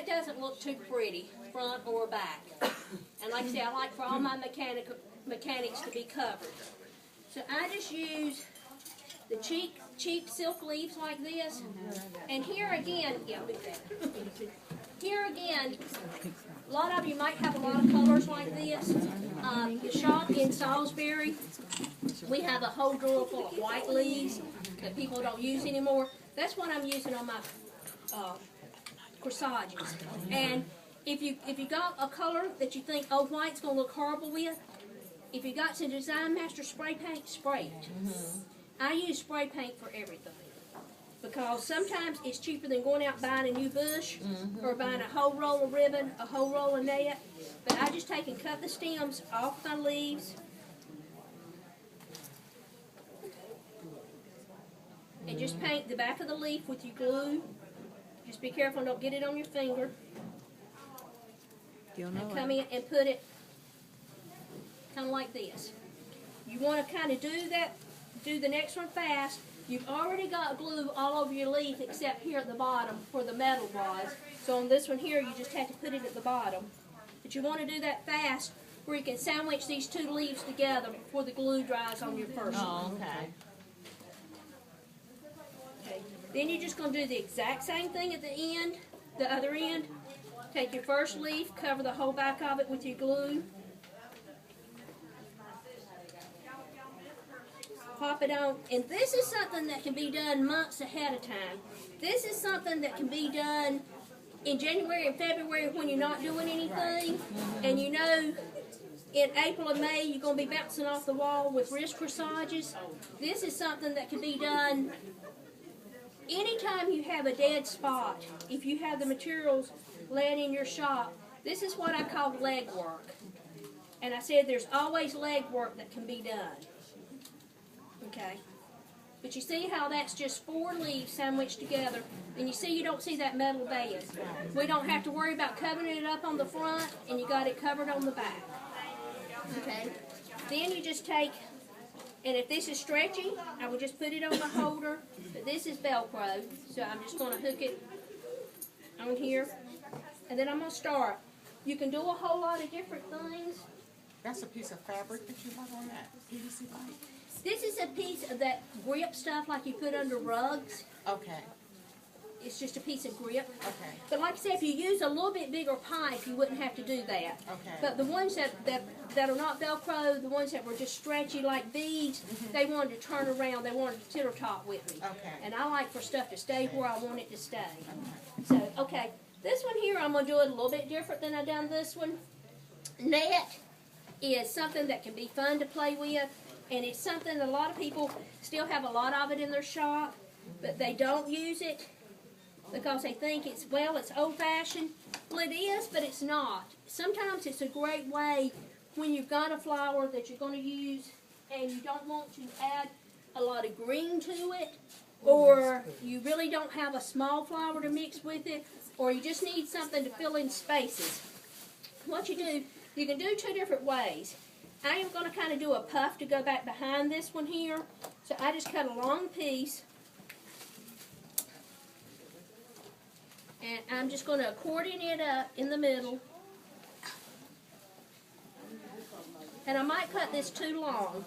doesn't look too pretty, front or back. And like I say, I like for all my mechanics to be covered. So I just use the cheap silk leaves like this. And here again, yeah, look at that. Here again, a lot of you might have a lot of colors like this. The shop in Salisbury, we have a whole drawer full of white leaves that people don't use anymore. That's what I'm using on my corsages. And if you got a color that you think, oh, white's going to look horrible with, if you got some Design Master spray paint, spray it. I use spray paint for everything. Because sometimes it's cheaper than going out buying a new bush or buying a whole roll of ribbon, a whole roll of net. But I just take and cut the stems off my leaves. And just paint the back of the leaf with your glue. Just be careful, don't get it on your finger. And come in and put it kind of like this. You want to kind of do the next one fast. You've already got glue all over your leaf except here at the bottom where the metal was. So on this one here, you just have to put it at the bottom. But you want to do that fast where you can sandwich these two leaves together before the glue dries on your first one. Oh, okay. Okay. Then you're just going to do the exact same thing at the end, the other end. Take your first leaf, cover the whole back of it with your glue. Pop it on, and this is something that can be done months ahead of time. This is something that can be done in January and February when you're not doing anything, and you know in April and May you're going to be bouncing off the wall with wrist corsages. This is something that can be done anytime you have a dead spot. If you have the materials laying in your shop, this is what I call leg work. And I said there's always leg work that can be done. Okay, but you see how that's just 4 leaves sandwiched together, and you see you don't see that metal band. We don't have to worry about covering it up on the front, and you got it covered on the back. Okay, then you just take, and if this is stretchy, I would just put it on the holder, but this is Velcro, so I'm just going to hook it on here, and then I'm going to start. You can do a whole lot of different things. That's a piece of fabric that you have on that PVC pipe? This is a piece of that grip stuff like you put under rugs. Okay. It's just a piece of grip. Okay. But like I said, if you use a little bit bigger pipe, you wouldn't have to do that. Okay. But the ones that are not Velcro, the ones that were just stretchy like beads, they wanted to turn around. They wanted to titter top with me. Okay. And I like for stuff to stay where I want it to stay. Okay. So, okay. This one here, I'm going to do it a little bit different than I done this one. Net is something that can be fun to play with. And it's something a lot of people still have a lot of it in their shop, but they don't use it because they think it's old-fashioned. Well, it is, but it's not. Sometimes it's a great way when you've got a flower that you're going to use and you don't want to add a lot of green to it, or you really don't have a small flower to mix with it, or you just need something to fill in spaces. What you do, you can do 2 different ways. I am going to kind of do a puff to go back behind this one here. So I just cut a long piece. And I'm just going to accordion it up in the middle. And I might cut this too long.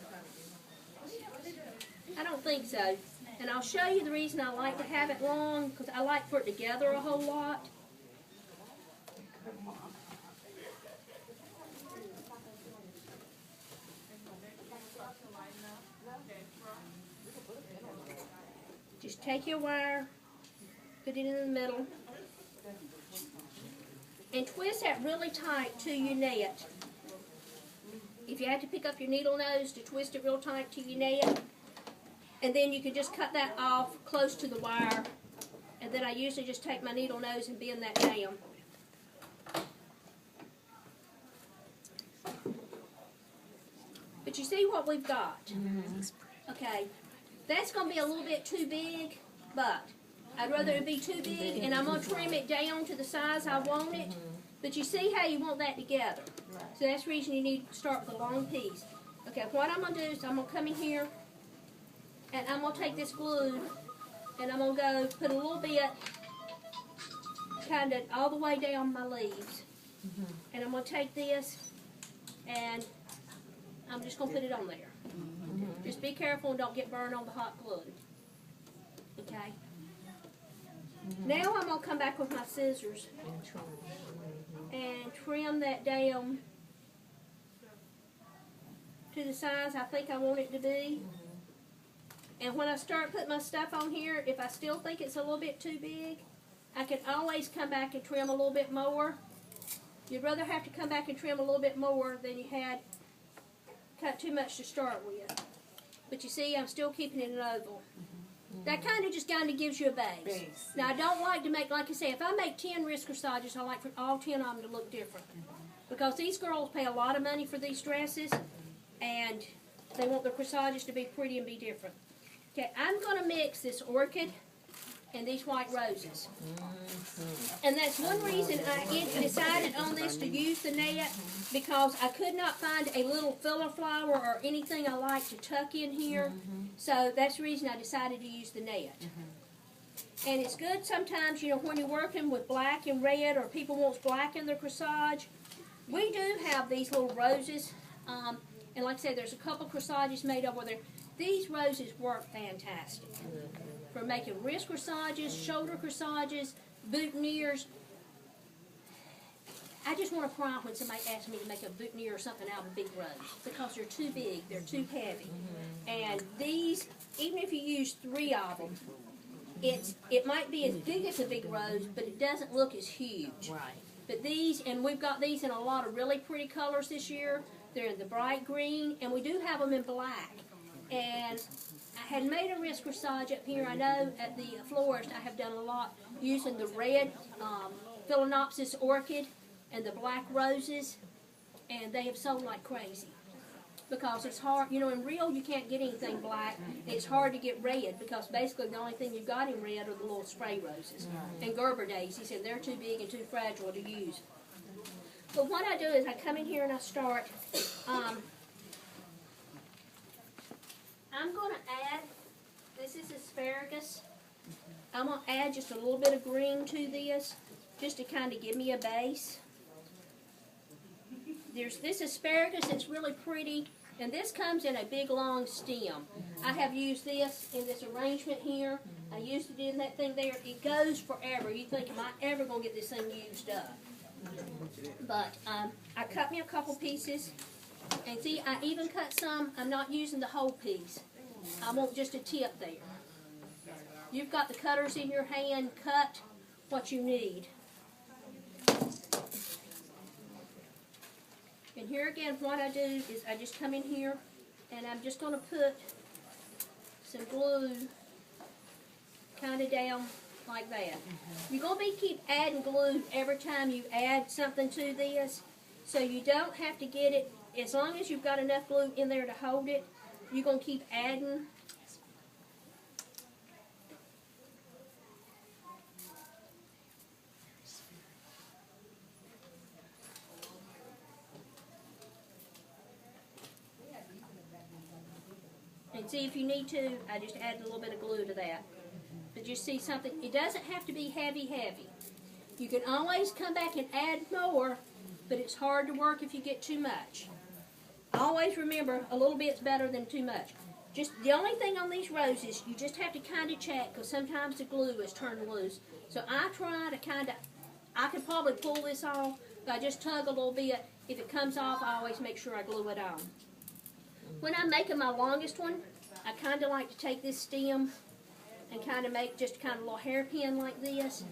I don't think so. And I'll show you the reason I like to have it long, because I like for it to gather a whole lot. Just take your wire, put it in the middle, and twist that really tight to your net. If you have to pick up your needle nose to twist it real tight to your net, and then you can just cut that off close to the wire, and then I usually just take my needle nose and bend that down. But you see what we've got? Okay. That's going to be a little bit too big, but I'd rather it be too big, and I'm going to trim it down to the size I want it. But you see how you want that together. So that's the reason you need to start with a long piece. Okay, what I'm going to do is I'm going to come in here, and I'm going to take this glue, and I'm going to go put a little bit kind of all the way down my leaves. And I'm going to take this and I'm just going to put it on there. Just be careful and don't get burned on the hot glue. Okay? Now I'm going to come back with my scissors and trim that down to the size I think I want it to be. And when I start putting my stuff on here, if I still think it's a little bit too big, I can always come back and trim a little bit more. You'd rather have to come back and trim a little bit more than you had cut too much to start with. But you see, I'm still keeping it an oval. That kind of just gives you a base. Now, I don't like to make, like I say, if I make 10 wrist corsages, I like for all 10 of them to look different. Because these girls pay a lot of money for these dresses, and they want their corsages to be pretty and be different. Okay, I'm going to mix this orchid and these white roses. And that's one reason I decided on this to use the net, because I could not find a little filler flower or anything I like to tuck in here. So that's the reason I decided to use the net. And it's good sometimes, you know, when you're working with black and red, or people want black in their corsage. We do have these little roses. And like I said, there's a couple corsages made over there. These roses work fantastic for making wrist corsages, shoulder corsages, boutonnieres. I just want to cry when somebody asks me to make a boutonniere or something out of a big rose, because they're too big, they're too heavy. And these, even if you use 3 of them, it might be as big as a big rose, but it doesn't look as huge. Right. But these, and we've got these in a lot of really pretty colors this year. They're in the bright green, and we do have them in black. And I had made a wrist corsage up here. I know at the florist I have done a lot using the red Phalaenopsis orchid and the black roses, and they have sold like crazy. Because it's hard, you know, in real you can't get anything black. It's hard to get red, because basically the only thing you've got in red are the little spray roses. And Gerber daisies, and they're too big and too fragile to use. But what I do is I come in here and I start, I'm going to add, this is asparagus. I'm going to add just a little bit of green to this, just to kind of give me a base. There's this asparagus that's really pretty, and this comes in a big long stem. I have used this in this arrangement here. I used it in that thing there. It goes forever. You think, am I ever going to get this thing used up? But I cut me a couple pieces, and see, I even cut some. I'm not using the whole piece. I want just a tip there. You've got the cutters in your hand. Cut what you need. And here again, what I do is I just come in here, and I'm just going to put some glue kind of down like that. You're going to keep adding glue every time you add something to this, so you don't have to get it, as long as you've got enough glue in there to hold it, you're going to keep adding. And see, if you need to, I just add a little bit of glue to that. But you see something, it doesn't have to be heavy, heavy. You can always come back and add more, but it's hard to work if you get too much. Always remember, a little bit's better than too much. Just the only thing on these roses, you just have to kind of check, because sometimes the glue is turned loose. So I try to kind of, I could probably pull this off, but I just tug a little bit. If it comes off, I always make sure I glue it on. When I'm making my longest one, I kind of like to take this stem and kind of make just kind of a little hairpin like this,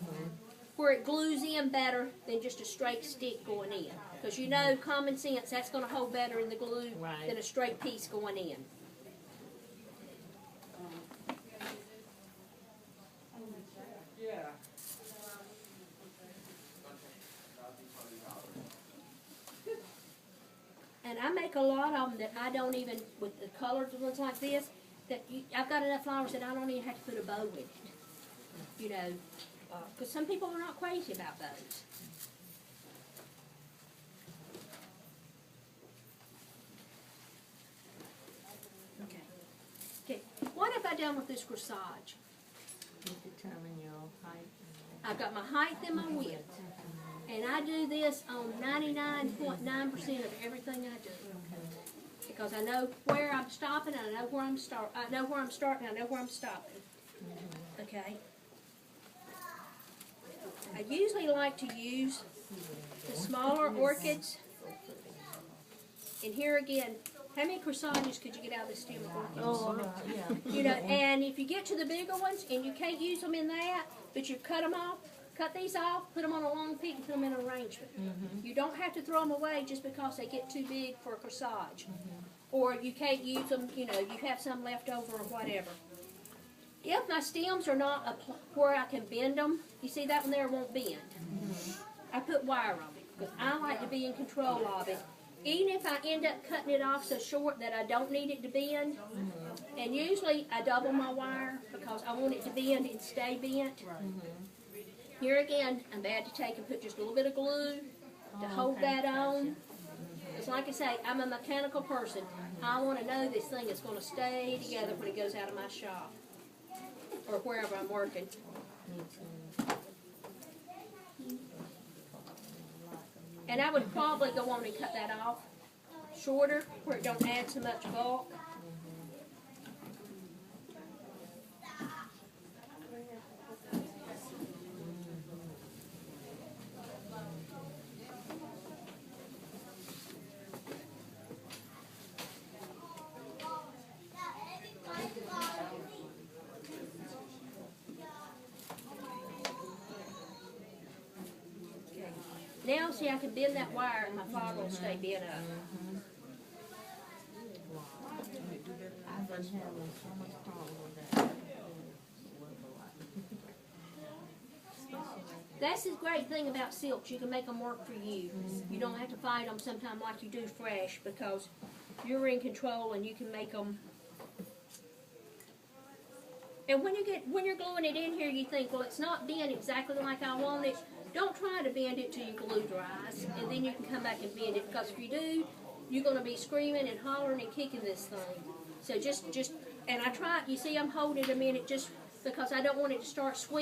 where it glues in better than just a straight stick going in. Because you know, common sense, that's going to hold better in the glue than a straight piece going in. And I make a lot of them that I don't even, with the colored ones like this, that I've got enough flowers that I don't even have to put a bow with it. You know, because some people are not crazy about those. Okay. Okay. What have I done with this corsage? You determine your height. I've got my height and my width. And I do this on 99.9% of everything I do. Because I know where I'm stopping, and I know where I'm starting, I know where I'm stopping. Okay? I usually like to use the smaller orchids. And here again, how many corsages could you get out of this stem of orchids? Oh, yeah. You know, and if you get to the bigger ones and you can't use them in that, but you cut them off, cut these off, put them on a long peak, and put them in an arrangement. You don't have to throw them away just because they get too big for a corsage. Or you can't use them, you know, you have some left over or whatever. If my stems are not where I can bend them, you see that one there won't bend. I put wire on it because I like to be in control of it. Even if I end up cutting it off so short that I don't need it to bend, and usually I double my wire because I want it to bend and stay bent. Here again, I'm bad to take and put just a little bit of glue to hold that on. It's like I say, I'm a mechanical person. I want to know this thing is going to stay together when it goes out of my shop or wherever I'm working. And I would probably go on and cut that off shorter where it don't add so much bulk. Now, see, I can bend that wire and my fog will stay bent up. I've been having so much problem with that. That's the great thing about silks. You can make them work for you. You don't have to fight them sometimes like you do fresh because you're in control and you can make them. And when you're gluing it in here, you think, well, it's not bent exactly like I want it. Don't try to bend it till your glue dries, and then you can come back and bend it. Because if you do, you're going to be screaming and hollering and kicking this thing. So just, and I try. You see, I'm holding it a minute just because I don't want it to start squeezing.